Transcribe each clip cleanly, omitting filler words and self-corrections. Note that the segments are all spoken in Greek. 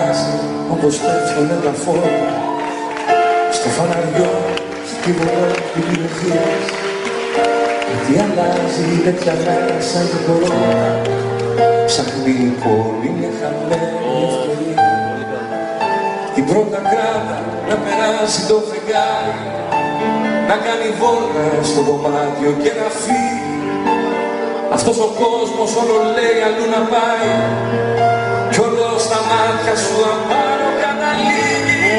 αλλάζει όπως πέφτουνε τα φώτα στο φαναριό, στη βορρά του πληροθείας. Γιατί αλλάζει τέτοια μέρα σαν την κορώνα, ψάχνει η πόλη μια χαμένη ευκαιρία. Την πρώτα κράτα να περάσει το φεγγάρι, να κάνει βόλτα στο δωμάτιο και να φύγει. Αυτός ο κόσμος όλο λέει αλλού να πάει κι όλο στα μάτια σου απάνω καταλήγει.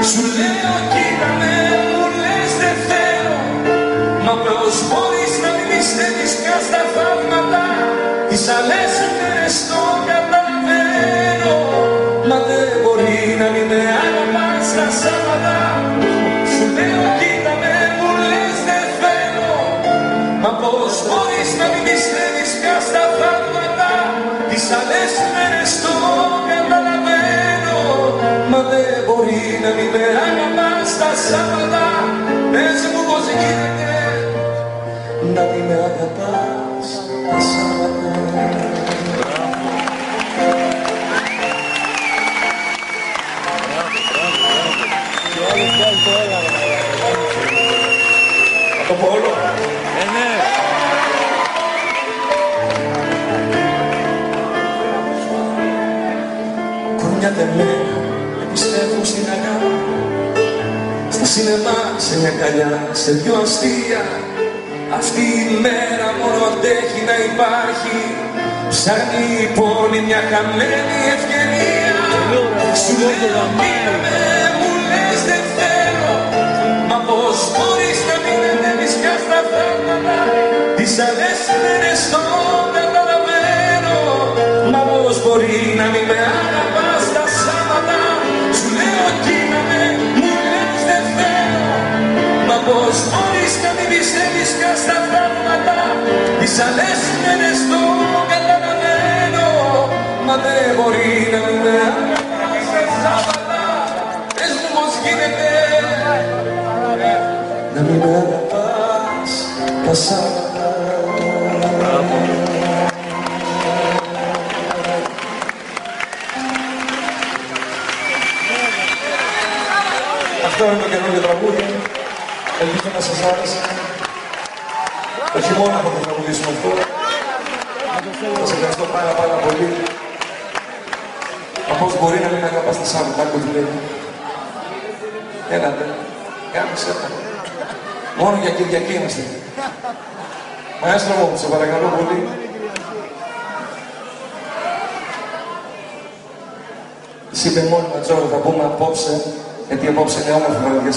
Σου λέω κοίτα με, μου λες δεν θέλω, μα πώς μπορείς να μην πιστεύεις πια στα θαύματα? Τις άλλες μέρες το καταλαβαίνω, μα δεν μπορεί να μην με αγαπάς τα Σάββατα. Σου λέω κοίτα με, μου λες δεν θέλω, μα πώς μπορείς να μην πιστεύεις πια στα θαύματα? Τις άλλες μέρες το καταλαβαίνω, μα δεν μπορεί να μην με αγαπάς τα Σάββατα. Πες μου πως γίνεται να μην με αγαπάς τα Σάββατα. Το πω όλο. Ναι. Κορμιά τεμένα επιστρέφουν στην αγάπη, στα σινεμά, σε μια καλιά, σε δυο αστεία. Αυτή η μέρα μόνο αντέχει να υπάρχει, ψάχνει η πόλη μια χαμένη ευκαιρία. Σου λέω πήγαμε, μου λες δεν θέλω, μα πώς μπορείς να μην ανέβεις πια στα θαύματα? Τις άλλες μέρες το καταλαβαίνω, μα πώς μπορεί να μην με αγαπάς τα Σάββατα? Σου λέω κοίτα με, μου λες δεν θέλω, μα πώς μπορείς να μην πιστεύεις πια στα θαύματα? Τις άλλες μέρες το καταλαβαίνω, μα δεν μπορεί να μην με αγαπάς τα Σάββατα. Πες μου πως γίνεται να μην με αγαπάς τα Σάββατα. Αυτό είναι το καινούργιο τραγούδι. Ελπίζω να σας άρεσε. Το χειμώνα θα το τραγουδήσουμε αυτό. Σας ευχαριστώ πάρα πολύ. Μα πώς μπορεί να μην αγαπάς τα Σάββατα, άκου τι λέει. Έλατε, κάμισε τα. Μόνο για Κυριακή είμαστε. Μαέστρο μου, σε παρακαλώ πολύ. Εσύ είπε μόνοι Ματζόρο, θα πούμε απόψε, γιατί απόψε είναι όμορφη βραδιά.